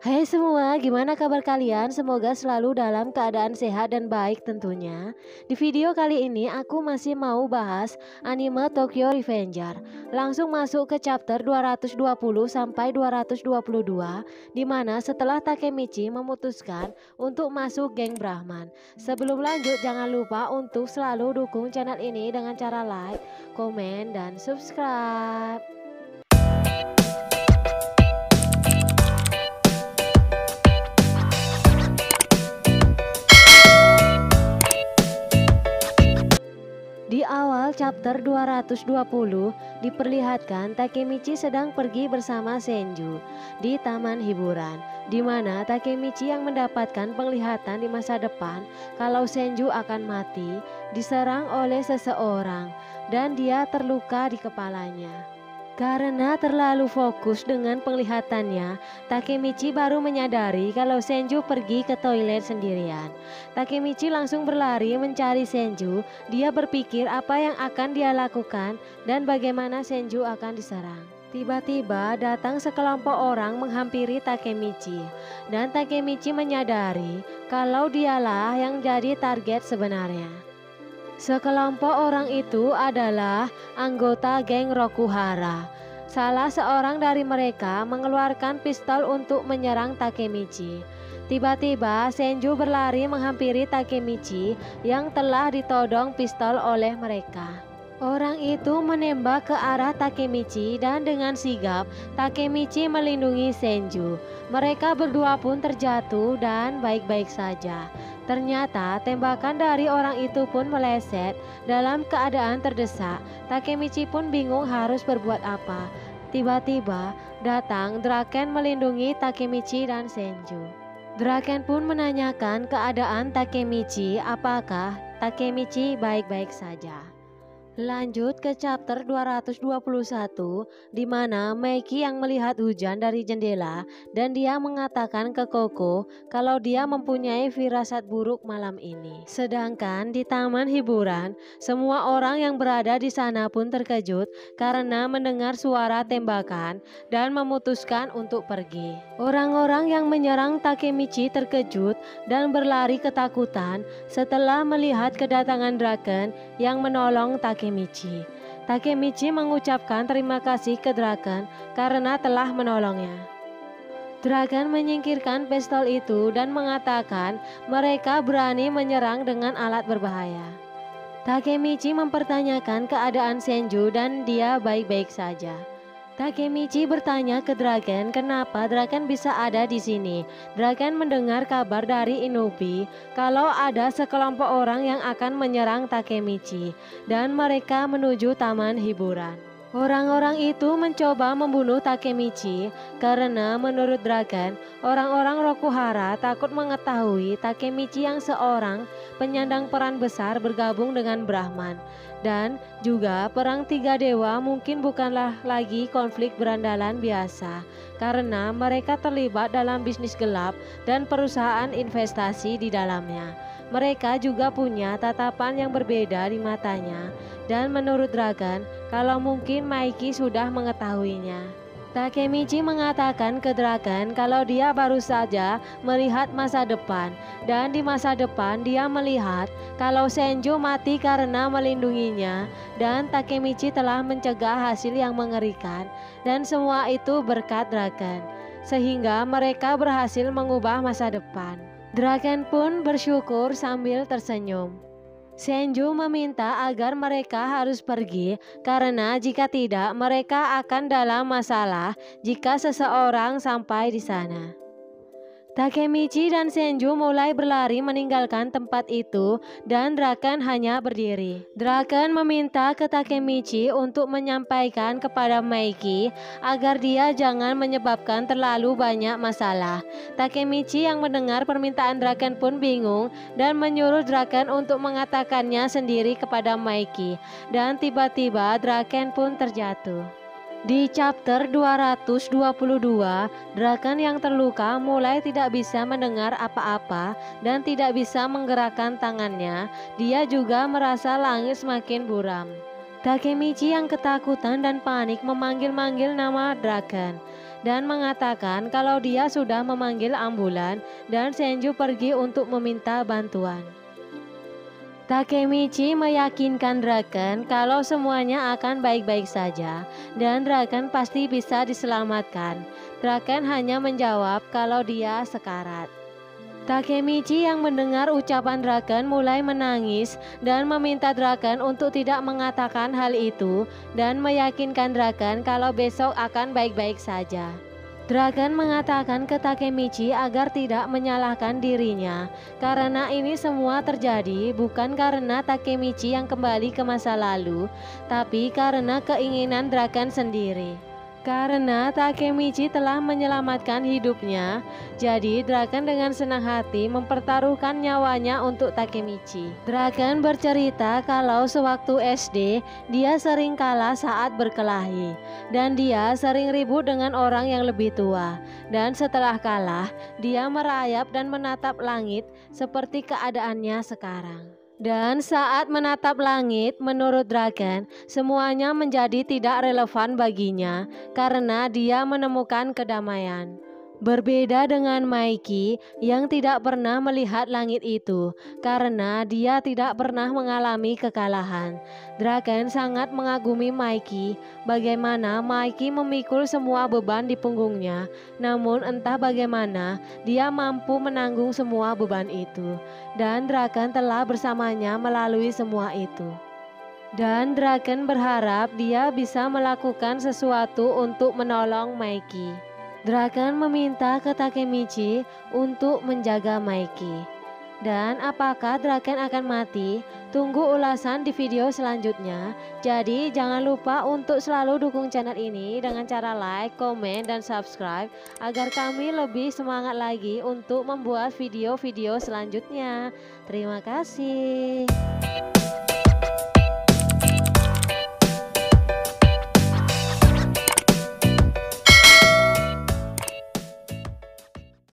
Hai semua, gimana kabar kalian? Semoga selalu dalam keadaan sehat dan baik tentunya. Di video kali ini aku masih mau bahas anime Tokyo Revenger. Langsung masuk ke chapter 220 sampai 222, di mana setelah Takemichi memutuskan untuk masuk geng Brahman. Sebelum lanjut jangan lupa untuk selalu dukung channel ini dengan cara like, komen, dan subscribe. Di awal chapter 220 diperlihatkan Takemichi sedang pergi bersama Senju di taman hiburan, di mana Takemichi yang mendapatkan penglihatan di masa depan kalau Senju akan mati diserang oleh seseorang dan dia terluka di kepalanya. Karena terlalu fokus dengan penglihatannya, Takemichi baru menyadari kalau Senju pergi ke toilet sendirian. Takemichi langsung berlari mencari Senju. Dia berpikir apa yang akan dia lakukan dan bagaimana Senju akan diserang. Tiba-tiba datang sekelompok orang menghampiri Takemichi, dan Takemichi menyadari kalau dialah yang jadi target sebenarnya. Sekelompok orang itu adalah anggota geng Rokuhara. Salah seorang dari mereka mengeluarkan pistol untuk menyerang Takemichi. Tiba-tiba Senju berlari menghampiri Takemichi yang telah ditodong pistol oleh mereka. Orang itu menembak ke arah Takemichi dan dengan sigap Takemichi melindungi Senju. Mereka berdua pun terjatuh dan baik-baik saja. Ternyata tembakan dari orang itu pun meleset. Dalam keadaan terdesak, Takemichi pun bingung harus berbuat apa. Tiba-tiba datang Draken melindungi Takemichi dan Senju. Draken pun menanyakan keadaan Takemichi, apakah Takemichi baik-baik saja. Lanjut ke chapter 221, di mana Meiki yang melihat hujan dari jendela dan dia mengatakan ke Koko kalau dia mempunyai firasat buruk malam ini. Sedangkan di taman hiburan, semua orang yang berada di sana pun terkejut karena mendengar suara tembakan dan memutuskan untuk pergi. Orang-orang yang menyerang Takemichi terkejut dan berlari ketakutan setelah melihat kedatangan Draken yang menolong Takemichi. Takemichi mengucapkan terima kasih ke Draken karena telah menolongnya. Draken menyingkirkan pistol itu dan mengatakan mereka berani menyerang dengan alat berbahaya. Takemichi mempertanyakan keadaan Senju dan dia baik-baik saja. Takemichi bertanya ke Draken kenapa Draken bisa ada di sini. Draken mendengar kabar dari Inupi kalau ada sekelompok orang yang akan menyerang Takemichi dan mereka menuju taman hiburan. Orang-orang itu mencoba membunuh Takemichi karena menurut Draken, orang-orang Rokuhara takut mengetahui Takemichi yang seorang penyandang peran besar bergabung dengan Brahman. Dan juga perang tiga dewa mungkin bukanlah lagi konflik berandalan biasa karena mereka terlibat dalam bisnis gelap dan perusahaan investasi di dalamnya. Mereka juga punya tatapan yang berbeda di matanya dan menurut Draken kalau mungkin Meiki sudah mengetahuinya. Takemichi mengatakan ke Draken kalau dia baru saja melihat masa depan dan di masa depan dia melihat kalau Senju mati karena melindunginya dan Takemichi telah mencegah hasil yang mengerikan dan semua itu berkat Draken sehingga mereka berhasil mengubah masa depan. Draken pun bersyukur sambil tersenyum. Senju meminta agar mereka harus pergi karena jika tidak mereka akan dalam masalah jika seseorang sampai di sana. Takemichi dan Senju mulai berlari meninggalkan tempat itu dan Draken hanya berdiri. Draken meminta ke Takemichi untuk menyampaikan kepada Meiki agar dia jangan menyebabkan terlalu banyak masalah. Takemichi yang mendengar permintaan Draken pun bingung dan menyuruh Draken untuk mengatakannya sendiri kepada Meiki dan tiba-tiba Draken pun terjatuh. Di chapter 222, Draken yang terluka mulai tidak bisa mendengar apa-apa dan tidak bisa menggerakkan tangannya. Dia juga merasa langit semakin buram. Takemichi yang ketakutan dan panik memanggil-manggil nama Draken. dan mengatakan kalau dia sudah memanggil ambulan dan Senju pergi untuk meminta bantuan. Takemichi meyakinkan Draken kalau semuanya akan baik-baik saja dan Draken pasti bisa diselamatkan. Draken hanya menjawab kalau dia sekarat. Takemichi yang mendengar ucapan Draken mulai menangis dan meminta Draken untuk tidak mengatakan hal itu dan meyakinkan Draken kalau besok akan baik-baik saja. Draken mengatakan ke Takemichi agar tidak menyalahkan dirinya karena ini semua terjadi bukan karena Takemichi yang kembali ke masa lalu, tapi karena keinginan Draken sendiri. Karena Takemichi telah menyelamatkan hidupnya, jadi Draken dengan senang hati mempertaruhkan nyawanya untuk Takemichi. Draken bercerita kalau sewaktu SD, dia sering kalah saat berkelahi, dan dia sering ribut dengan orang yang lebih tua. Dan setelah kalah, dia merayap dan menatap langit seperti keadaannya sekarang. Dan saat menatap langit, menurut Draken, semuanya menjadi tidak relevan baginya karena dia menemukan kedamaian. Berbeda dengan Maiki yang tidak pernah melihat langit itu karena dia tidak pernah mengalami kekalahan. Draken sangat mengagumi Maiki, bagaimana Maiki memikul semua beban di punggungnya, namun entah bagaimana dia mampu menanggung semua beban itu. Dan Draken telah bersamanya melalui semua itu. Dan Draken berharap dia bisa melakukan sesuatu untuk menolong Maiki. Draken meminta ke Takemichi untuk menjaga Maiki. Dan apakah Draken akan mati? Tunggu ulasan di video selanjutnya. Jadi jangan lupa untuk selalu dukung channel ini dengan cara like, komen, dan subscribe agar kami lebih semangat lagi untuk membuat video-video selanjutnya. Terima kasih.